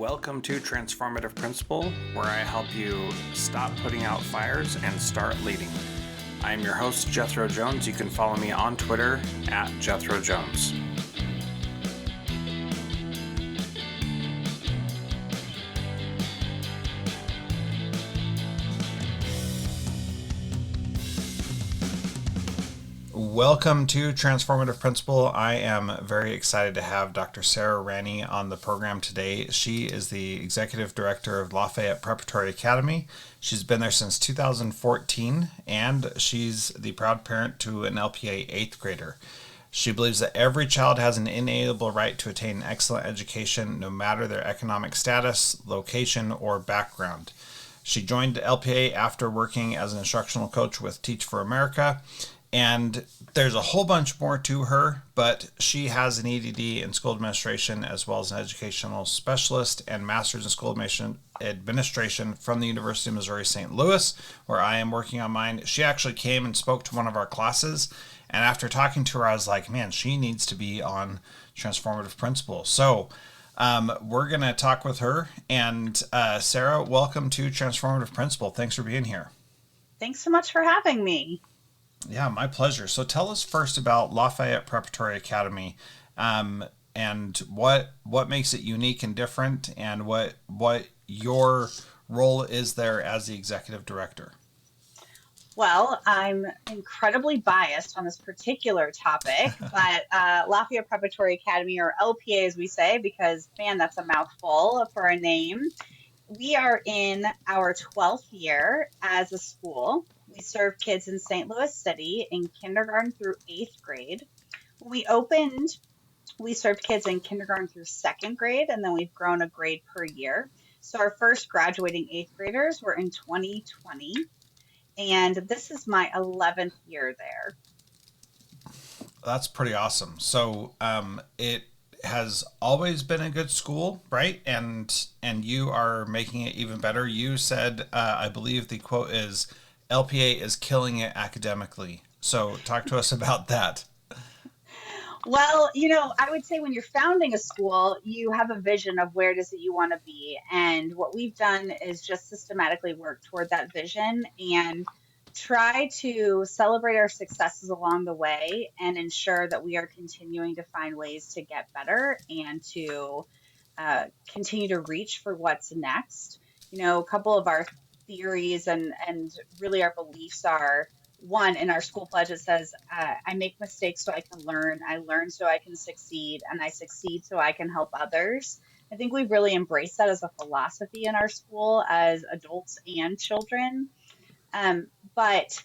Welcome to Transformative Principal, where I help you stop putting out fires and start leading. I am your host, Jethro Jones. You can follow me on Twitter at Jethro Jones. Welcome to Transformative Principal. I am very excited to have Dr. Sarah Ranney on the program today. She is the Executive Director of Lafayette Preparatory Academy. She's been there since 2014, and she's the proud parent to an LPA 8th grader. She believes that every child has an inalienable right to attain excellent education, no matter their economic status, location, or background. She joined LPA after working as an instructional coach with Teach for America. And there's a whole bunch more to her, but she has an EDD in school administration as well as an educational specialist and master's in school administration from the University of Missouri St. Louis, where I am working on mine. She actually came and spoke to one of our classes, and after talking to her, I was like, man, she needs to be on Transformative Principal. So we're going to talk with her. And Sarah, welcome to Transformative Principal. Thanks for being here. Thanks so much for having me. Yeah, my pleasure. So tell us first about Lafayette Preparatory Academy, and what makes it unique and different, and what your role is there as the executive director. Well, I'm incredibly biased on this particular topic, but Lafayette Preparatory Academy, or LPA as we say, because man, that's a mouthful for a name. We are in our 12th year as a school. We serve kids in St. Louis City in kindergarten through 8th grade. When we opened, we served kids in kindergarten through 2nd grade, and then we've grown a grade per year. So our first graduating 8th graders were in 2020, and this is my 11th year there. That's pretty awesome. So it has always been a good school, right? And you are making it even better. You said, I believe the quote is, LPA is killing it academically. So talk to us about that. Well, I would say when you're founding a school, you have a vision of where it is that you want to be. And what we've done is just systematically work toward that vision and try to celebrate our successes along the way and ensure that we are continuing to find ways to get better and to continue to reach for what's next. A couple of our theories and really our beliefs are, one, in our school pledge, it says, I make mistakes so I can learn, I learn so I can succeed, and I succeed so I can help others. I think we've really embraced that as a philosophy in our school as adults and children. But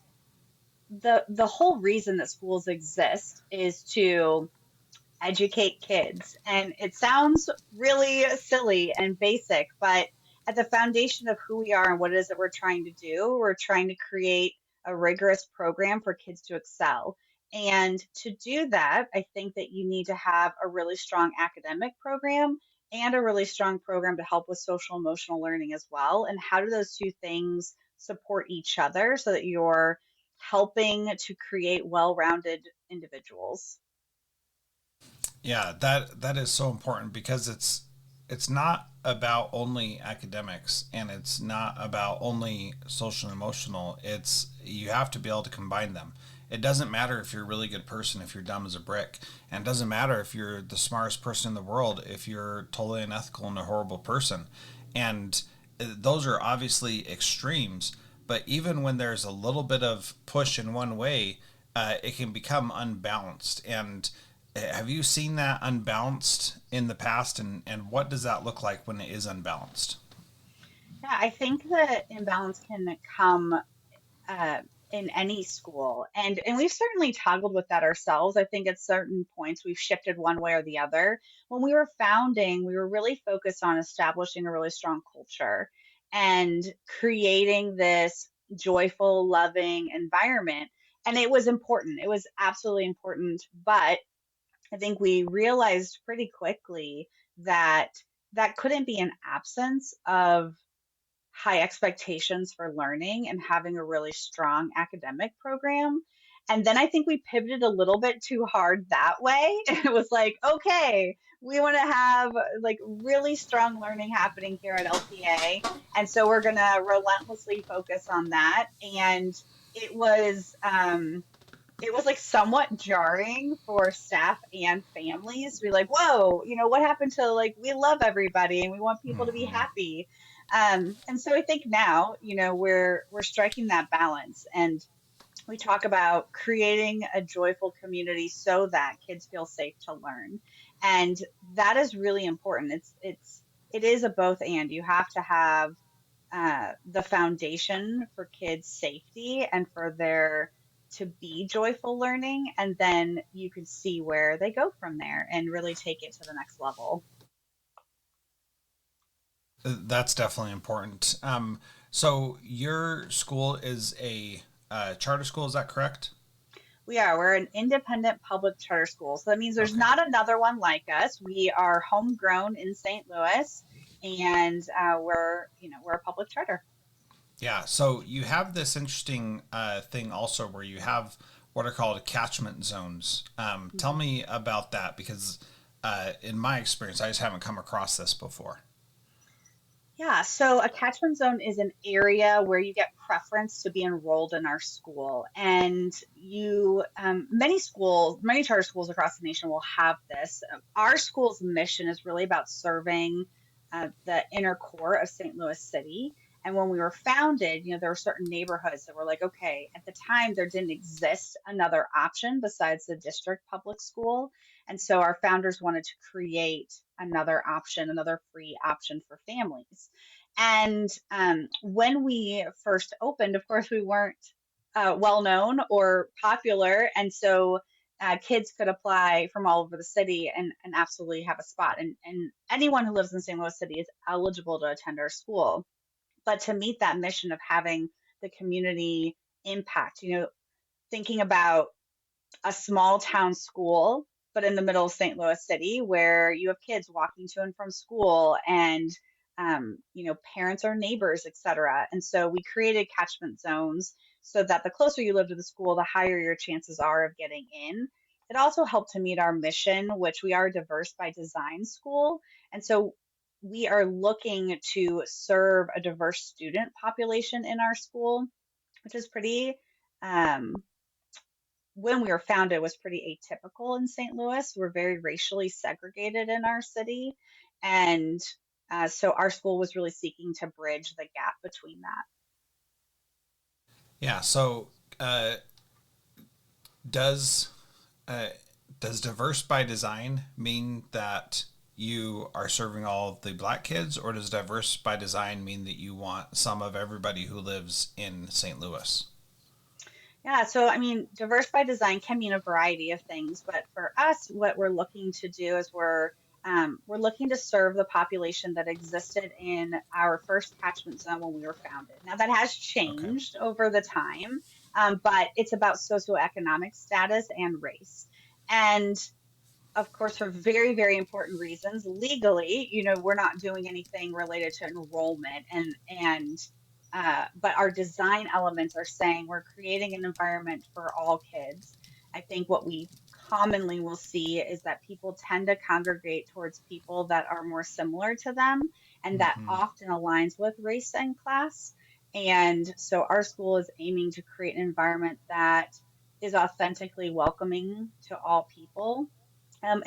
the whole reason that schools exist is to educate kids. And it sounds really silly and basic, but at the foundation of who we are and what it is that we're trying to do, we're trying to create a rigorous program for kids to excel. And to do that, I think that you need to have a really strong academic program and a really strong program to help with social emotional learning as well. And how do those two things support each other so that you're helping to create well-rounded individuals? Yeah, that is so important because it's not about only academics, and it's not about only social and emotional. It's you have to be able to combine them. It doesn't matter if you're a really good person if you're dumb as a brick, and it doesn't matter if you're the smartest person in the world if you're totally unethical and a horrible person. And those are obviously extremes, but even when there's a little bit of push in one way, it can become unbalanced. And have you seen that unbalanced in the past, and what does that look like when it is unbalanced? Yeah, I think that imbalance can come uh, in any school, and we've certainly toggled with that ourselves. I think at certain points we've shifted one way or the other. When we were founding, we were really focused on establishing a really strong culture and creating this joyful, loving environment. And it was important. It was absolutely important, but I think we realized pretty quickly that that couldn't be an absence of high expectations for learning and having a really strong academic program. And then I think we pivoted a little bit too hard that way. It was like, okay, we want to have like really strong learning happening here at LPA. And so we're going to relentlessly focus on that. And it was, it was like somewhat jarring for staff and families to be like, whoa, what happened to like, we love everybody and we want people to be Hmm. happy. And so I think now, we're striking that balance, and we talk about creating a joyful community so that kids feel safe to learn. And that is really important. It is a both and. You have to have the foundation for kids' safety and for their to be joyful learning, and then you can see where they go from there and really take it to the next level. That's definitely important. So your school is a charter school, is that correct? We're an independent public charter school, so that means there's Okay. not another one like us. We are homegrown in St. Louis, and we're a public charter. Yeah. So you have this interesting thing also where you have what are called catchment zones. Tell Mhm. me about that because in my experience, I just haven't come across this before. Yeah, so a catchment zone is an area where you get preference to be enrolled in our school. And many charter schools across the nation will have this. Our school's mission is really about serving the inner core of St. Louis City. And when we were founded, there were certain neighborhoods that were like, okay, at the time there didn't exist another option besides the district public school. And so our founders wanted to create another option, another free option for families. And when we first opened, of course, we weren't well known or popular. And so kids could apply from all over the city and absolutely have a spot. And anyone who lives in St. Louis City is eligible to attend our school. But to meet that mission of having the community impact, thinking about a small town school, but in the middle of St. Louis City, where you have kids walking to and from school, and parents are neighbors, etc. And so we created catchment zones so that the closer you live to the school, the higher your chances are of getting in. It also helped to meet our mission, which we are a diverse by design school, and so we are looking to serve a diverse student population in our school, which is pretty um, when we were founded was pretty atypical in St. Louis. We're very racially segregated in our city, and so our school was really seeking to bridge the gap between that. Yeah. So uh, does uh, does diverse by design mean that you are serving all of the black kids, or does diverse by design mean that you want some of everybody who lives in St. Louis? Yeah, so I mean, diverse by design can mean a variety of things, but for us, what we're looking to do is we're looking to serve the population that existed in our first catchment zone when we were founded. Now that has Okay. changed over the time, but it's about socioeconomic status and race. And of course, for very, very important reasons, legally, we're not doing anything related to enrollment, but our design elements are saying we're creating an environment for all kids. I think what we commonly will see is that people tend to congregate towards people that are more similar to them, and that Hmm. often aligns with race and class. And so our school is aiming to create an environment that is authentically welcoming to all people.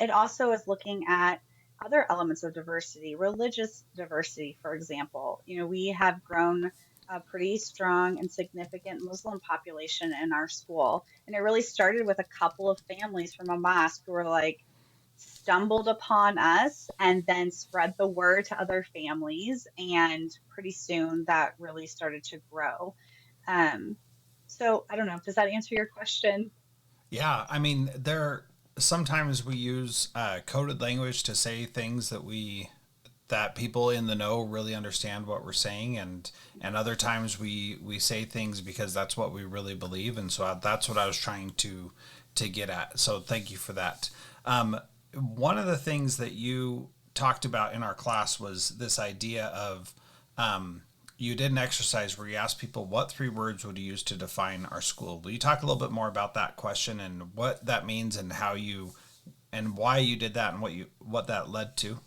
It also is looking at other elements of diversity, religious diversity, for example. We have grown a pretty strong and significant Muslim population in our school. And it really started with a couple of families from a mosque who were like, stumbled upon us and then spread the word to other families. And pretty soon that really started to grow. Um, so I don't know. Does that answer your question? Yeah, I mean, there sometimes we use coded language to say things that people in the know really understand what we're saying, and other times we say things because that's what we really believe, and so that's what I was trying to get at. So thank you for that. One of the things that you talked about in our class was this idea of you did an exercise where you asked people what 3 words would you use to define our school. Will you talk a little bit more about that question and what that means and how you and why you did that and what that led to?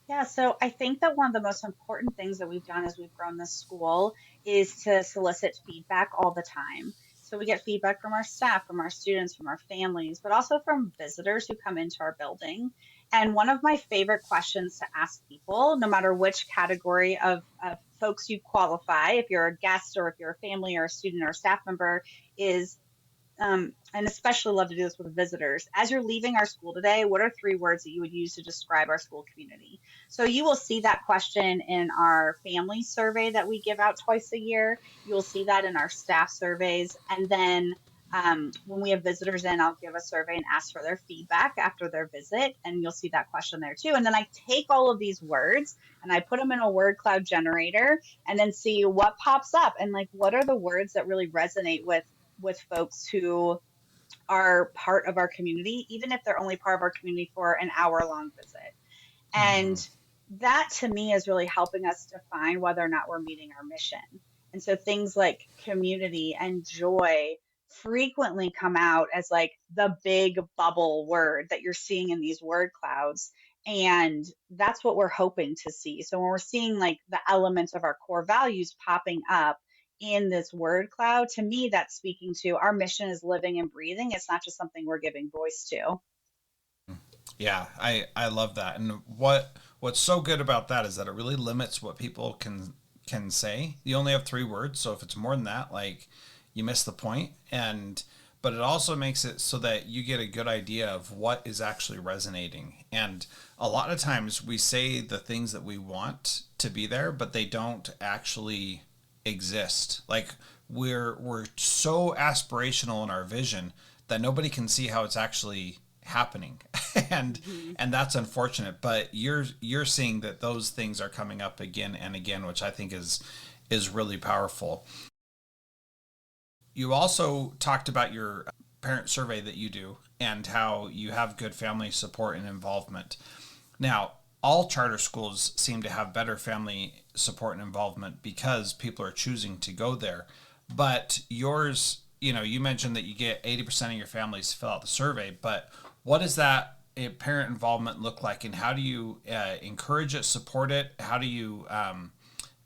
Yeah, so I think that one of the most important things that we've done as we've grown this school is to solicit feedback all the time. So we get feedback from our staff, from our students, from our families, but also from visitors who come into our building. And one of my favorite questions to ask people, no matter which category of folks you qualify, if you're a guest or if you're a family or a student or a staff member, is and especially love to do this with visitors. As you're leaving our school today, what are 3 words that you would use to describe our school community? So you will see that question in our family survey that we give out twice a year. You'll see that in our staff surveys. And then when we have visitors in, I'll give a survey and ask for their feedback after their visit. And you'll see that question there too. And then I take all of these words and I put them in a word cloud generator and then see what pops up and like what are the words that really resonate with folks who are part of our community, even if they're only part of our community for an hour long visit. And Mm-hmm. that to me is really helping us define whether or not we're meeting our mission. And so things like community and joy frequently come out as like the big bubble word that you're seeing in these word clouds. And that's what we're hoping to see. So when we're seeing like the elements of our core values popping up in this word cloud, to me, that's speaking to our mission is living and breathing. It's not just something we're giving voice to. Yeah, I love that. And what's so good about that is that it really limits what people can say. You only have 3 words, so if it's more than that, like you miss the point. And but it also makes it so that you get a good idea of what is actually resonating. And a lot of times we say the things that we want to be there, but they don't actually exist. Like we're so aspirational in our vision that nobody can see how it's actually happening. and Mhm. and that's unfortunate, but you're seeing that those things are coming up again and again, which I think is really powerful. You also talked about your parent survey that you do and how you have good family support and involvement. Now, all charter schools seem to have better family support and involvement because people are choosing to go there. But yours, you mentioned that you get 80% of your families fill out the survey, but what does that parent involvement look like, and how do you encourage it, support it? How do you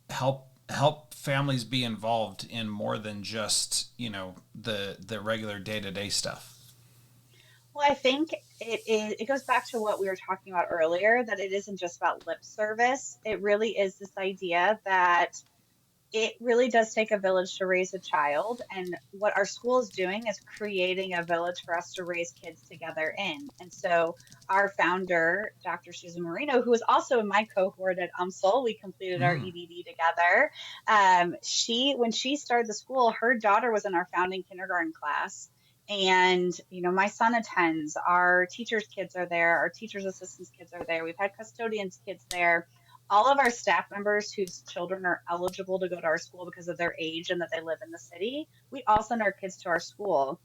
help families be involved in more than just the regular day-to-day stuff? Well, I think it goes back to what we were talking about earlier, that it isn't just about lip service. It really is this idea that it really does take a village to raise a child. And what our school is doing is creating a village for us to raise kids together in. And so our founder, Dr. Susan Marino, who was also in my cohort at UMSL, we completed our Mm. EDD together. When she started the school, her daughter was in our founding kindergarten class. And, my son attends, our teachers' kids are there, our teachers' assistants' kids are there. We've had custodians' kids there, all of our staff members whose children are eligible to go to our school because of their age and that they live in the city, we all send our kids to our school.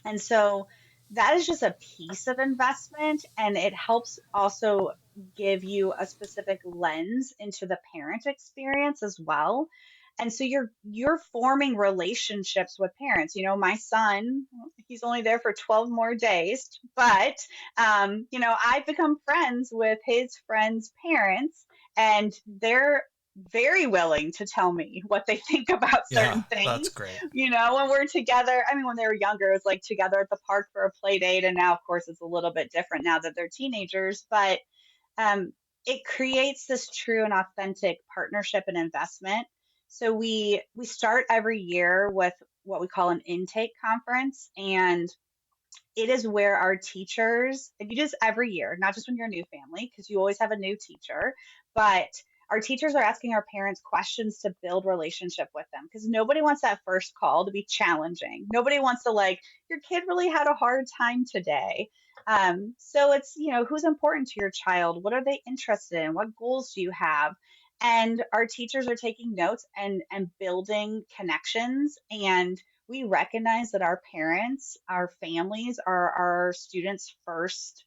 And so that is just a piece of investment, and it helps also give you a specific lens into the parent experience as well. And so you're forming relationships with parents. My son, he's only there for 12 more days, but I've become friends with his friends' parents, and they're very willing to tell me what they think about Yeah, certain things. that's great. When we're together, I mean, when they were younger, it was like together at the park for a play date. And now, of course, it's a little bit different now that they're teenagers. But um, it creates this true and authentic partnership and investment. So we start every year with what we call an intake conference, and it is where our teachers, and you do this every year, not just when you're a new family, because you always have a new teacher, but our teachers are asking our parents questions to build relationship with them because nobody wants that first call to be challenging. Nobody wants to like, your kid really had a hard time today. So it's, who's important to your child? What are they interested in? What goals do you have? And our teachers are taking notes and building connections, and we recognize that our parents, our families are our students' first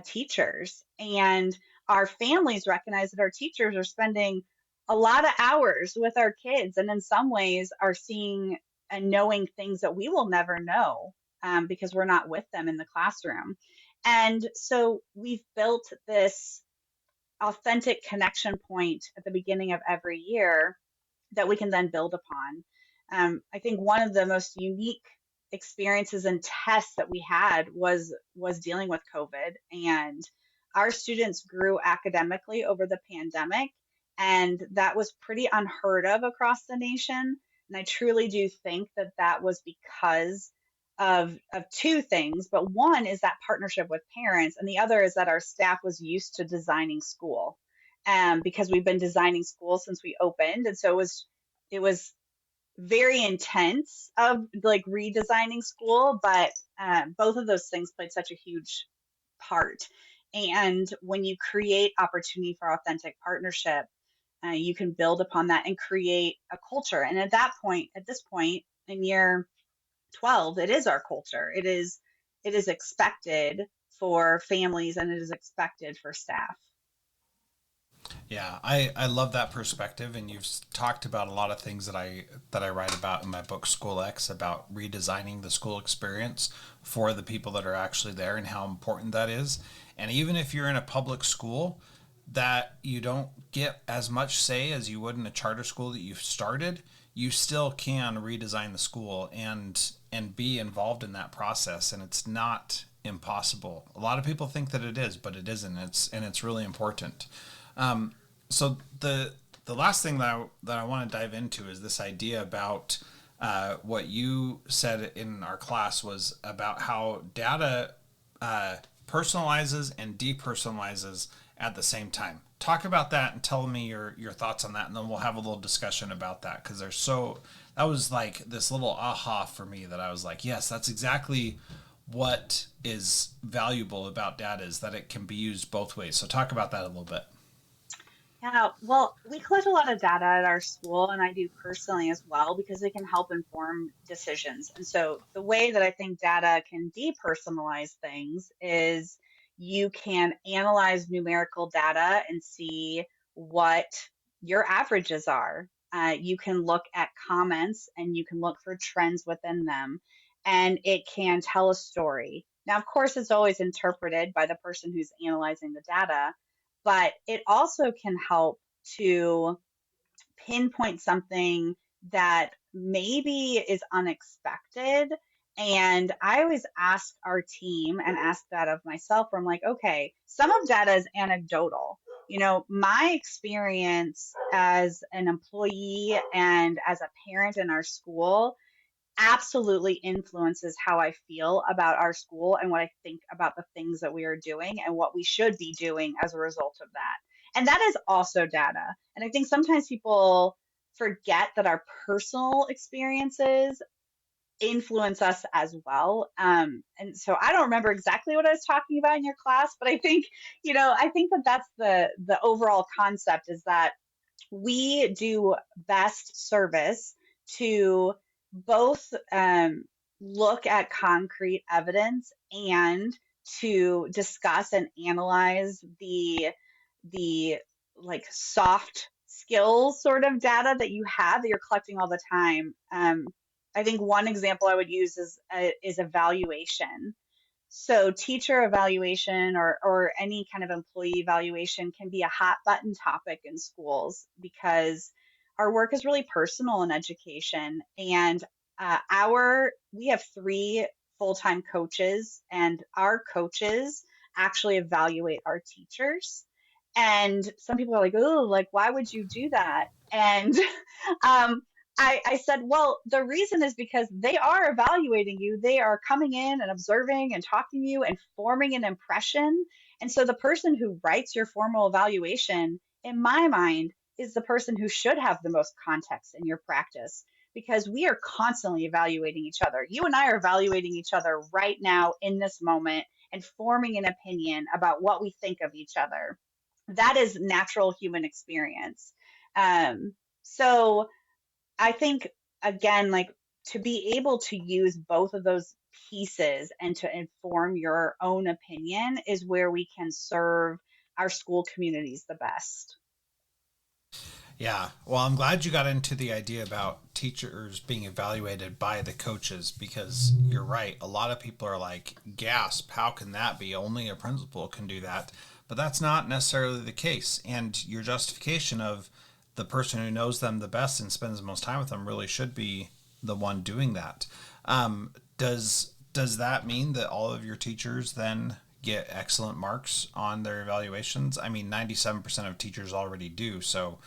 teachers. And our families recognize that our teachers are spending a lot of hours with our kids, and in some ways are seeing and knowing things that we will never know, because we're not with them in the classroom. And so we've built this authentic connection point at the beginning of every year that we can then build upon. I think one of the most unique experiences and tests that we had was dealing with COVID, and our students grew academically over the pandemic, and that was pretty unheard of across the nation. And I truly do think that that was because of two things, but one is that partnership with parents, and the other is that our staff was used to designing school, because we've been designing school since we opened, and so it was very intense of like redesigning school, but both of those things played such a huge part. And when you create opportunity for authentic partnership, you can build upon that and create a culture. And at this point in year 12, it is our culture. It is expected for families and it is expected for staff. Yeah, I love that perspective, and you've talked about a lot of things that I write about in my book School X, about redesigning the school experience for the people that are actually there and how important that is. And even if you're in a public school that you don't get as much say as you would in a charter school that you've started, you still can redesign the school and be involved in that process, and it's not impossible. A lot of people think that it is, but it isn't. It's really important. So the last thing that I want to dive into is this idea about what you said in our class was about how data personalizes and depersonalizes at the same time. Talk about that and tell me your thoughts on that, and then we'll have a little discussion about that, because that was like this little aha for me, that I was like, yes, that's exactly what is valuable about data, is that it can be used both ways. So talk about that a little bit. Yeah, well, we collect a lot of data at our school, and I do personally as well, because it can help inform decisions. And so, the way that I think data can depersonalize things is you can analyze numerical data and see what your averages are. You can look at comments and you can look for trends within them, and it can tell a story. Now, of course, it's always interpreted by the person who's analyzing the data, but it also can help to pinpoint something that maybe is unexpected. And I always ask our team and ask that of myself, where I'm like, okay, some of data is anecdotal. My experience as an employee and as a parent in our school absolutely influences how I feel about our school and what I think about the things that we are doing and what we should be doing as a result of that. And that is also data. And I think sometimes people forget that our personal experiences influence us as well. And so I don't remember exactly what I was talking about in your class, but I think that that's the overall concept, is that we do best service to both look at concrete evidence and to discuss and analyze the like soft skills sort of data that you have that you're collecting all the time. I think one example I would use is evaluation. So teacher evaluation or any kind of employee evaluation can be a hot button topic in schools, because our work is really personal in education. And our we have three full-time coaches, and our coaches actually evaluate our teachers. And some people are like, oh, like, why would you do that? And um, I said, well, the reason is because they are evaluating you. They are coming in and observing and talking to you and forming an impression. And so the person who writes your formal evaluation, in my mind, is the person who should have the most context in your practice, because we are constantly evaluating each other. You and I are evaluating each other right now in this moment and forming an opinion about what we think of each other. That is natural human experience. So I think, again, like, to be able to use both of those pieces and to inform your own opinion is where we can serve our school communities the best. Yeah. Well, I'm glad you got into the idea about teachers being evaluated by the coaches because you're right. A lot of people are like, gasp, how can that be? Only a principal can do that. But that's not necessarily the case. And your justification of the person who knows them the best and spends the most time with them really should be the one doing that. Does that mean that all of your teachers then get excellent marks on their evaluations? I mean, 97% of teachers already do, so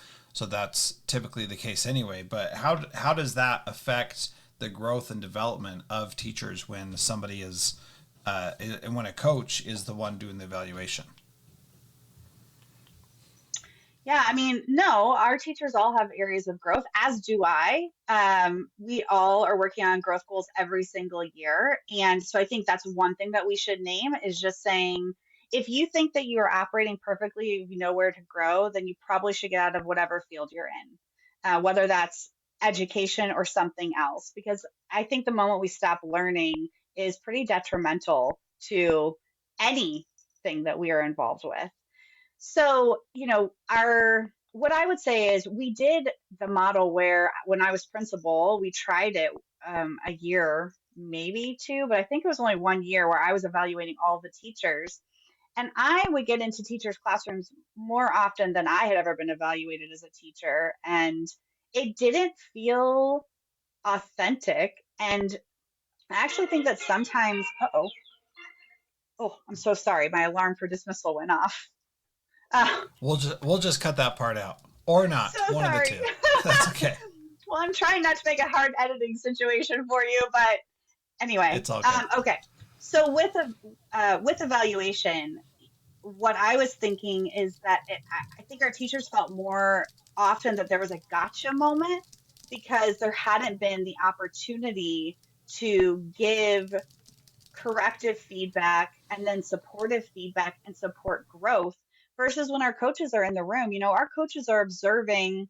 that's typically the case anyway. But how does that affect the growth and development of teachers when somebody is and when a coach is the one doing the evaluation? Yeah, I mean, no, our teachers all have areas of growth, as do I. We all are working on growth goals every single year. And so I think that's one thing that we should name is just saying, if you think that you are operating perfectly, you know where to grow, then you probably should get out of whatever field you're in, whether that's education or something else. Because I think the moment we stop learning is pretty detrimental to anything that we are involved with. So, our what I would say is we did the model where when I was principal, we tried it a year, maybe two, but I think it was only 1 year where I was evaluating all the teachers. And I would get into teachers' classrooms more often than I had ever been evaluated as a teacher. And it didn't feel authentic. And I actually think that sometimes, oh, I'm so sorry. My alarm for dismissal went off. Uh, We'll just cut that part out or so not. One of the sorry. two. That's okay. Well, I'm trying not to make a hard editing situation for you, but anyway, It's all good. okay. So with evaluation, what I was thinking is that I think our teachers felt more often that there was a gotcha moment because there hadn't been the opportunity to give corrective feedback and then supportive feedback and support growth versus when our coaches are in the room. Our coaches are observing,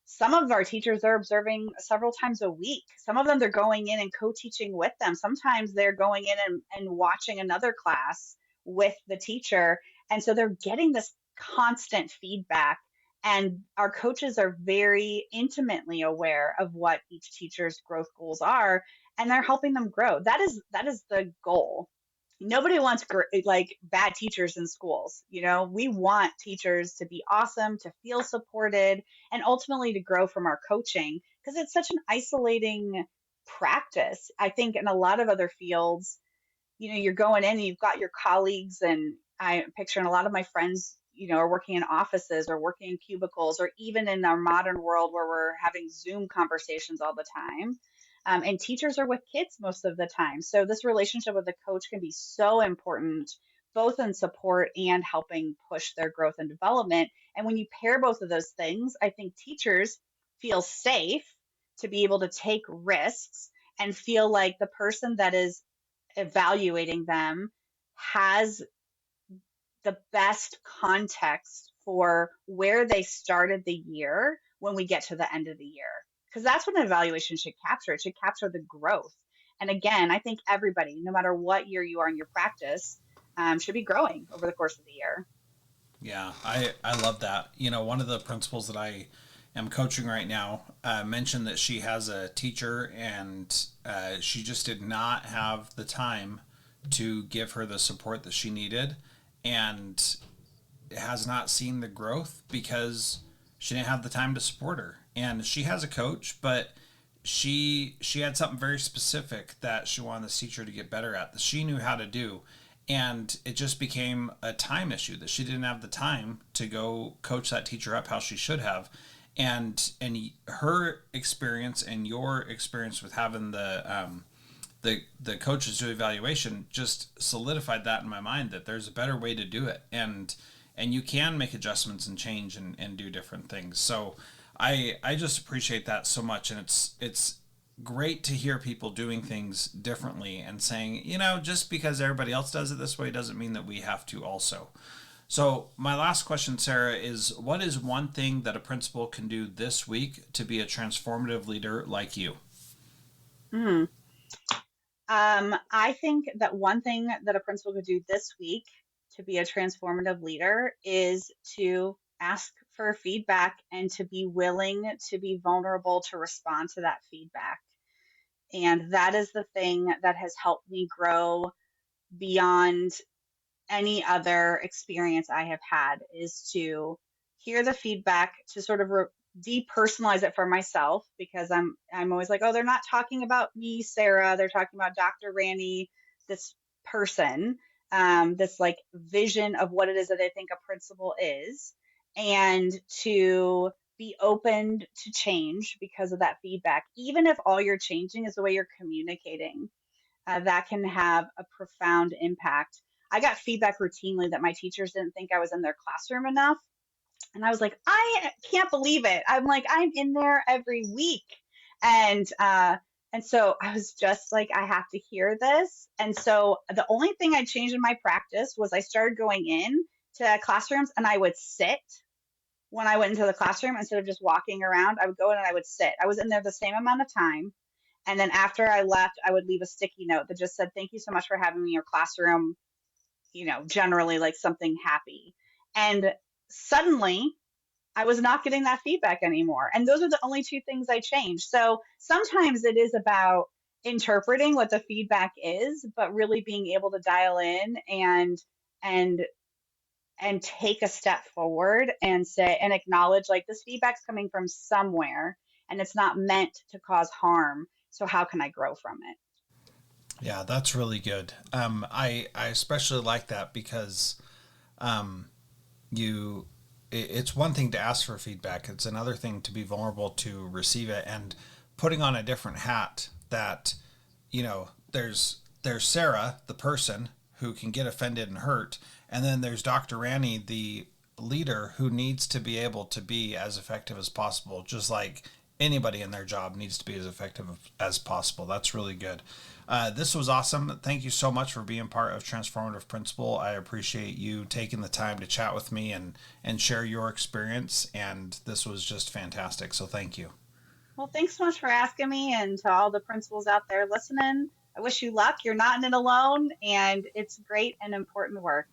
some of our teachers are observing several times a week. Some of them they're going in and co-teaching with them. Sometimes they're going in and watching another class with the teacher. And so they're getting this constant feedback. And our coaches are very intimately aware of what each teacher's growth goals are, and they're helping them grow. That is the goal. Nobody wants like bad teachers in schools. We want teachers to be awesome, to feel supported, and ultimately to grow from our coaching because it's such an isolating practice. I think in a lot of other fields, you're going in and you've got your colleagues, and I picture in a lot of my friends, are working in offices or working in cubicles, or even in our modern world where we're having Zoom conversations all the time. And teachers are with kids most of the time. So this relationship with the coach can be so important, both in support and helping push their growth and development. And when you pair both of those things, I think teachers feel safe to be able to take risks and feel like the person that is evaluating them has the best context for where they started the year when we get to the end of the year. Because that's what an evaluation should capture. It should capture the growth. And again, I think everybody, no matter what year you are in your practice, should be growing over the course of the year. Yeah, I love that. One of the principals that I am coaching right now mentioned that she has a teacher and she just did not have the time to give her the support that she needed and has not seen the growth because she didn't have the time to support her. And she has a coach, but she had something very specific that she wanted this teacher to get better at that she knew how to do, and it just became a time issue that she didn't have the time to go coach that teacher up how she should have. And her experience and your experience with having the coaches do evaluation just solidified that in my mind that there's a better way to do it, and you can make adjustments and change and do different things. So I just appreciate that so much, and it's great to hear people doing things differently and saying, just because everybody else does it this way doesn't mean that we have to also. So my last question, Sarah, is what is one thing that a principal can do this week to be a transformative leader like you? Mm. I think that one thing that a principal could do this week to be a transformative leader is to ask for feedback and to be willing to be vulnerable to respond to that feedback. And that is the thing that has helped me grow beyond any other experience I have had, is to hear the feedback, to sort of depersonalize it for myself, because I'm always like, oh, they're not talking about me, Sarah. They're talking about Dr. Ranney, this person, this like vision of what it is that they think a principal is, and to be open to change because of that feedback, even if all you're changing is the way you're communicating. That can have a profound impact. I got feedback routinely that my teachers didn't think I was in their classroom enough. And I was like, I can't believe it. I'm like, I'm in there every week. And, uh, and so I was just like, I have to hear this. And so the only thing I changed in my practice was I started going in to classrooms and I would sit when I went into the classroom instead of just walking around. I would go in and I would sit. I was in there the same amount of time. And then after I left, I would leave a sticky note that just said, thank you so much for having me in your classroom, generally like something happy. And suddenly I was not getting that feedback anymore. And those are the only two things I changed. So sometimes it is about interpreting what the feedback is, but really being able to dial in and and take a step forward and say and acknowledge, like, this feedback's coming from somewhere and it's not meant to cause harm. So how can I grow from it? Yeah, that's really good. I especially like that because you it's one thing to ask for feedback. It's another thing to be vulnerable to receive it, and putting on a different hat that, there's Sarah, the person who can get offended and hurt, and then there's Dr. Ranney, the leader, who needs to be able to be as effective as possible, just like anybody in their job needs to be as effective as possible. That's really good. This was awesome. Thank you so much for being part of Transformative Principal. I appreciate you taking the time to chat with me and share your experience. And this was just fantastic. So thank you. Well, thanks so much for asking me, and to all the principals out there listening. I wish you luck. You're not in it alone, and it's great and important work.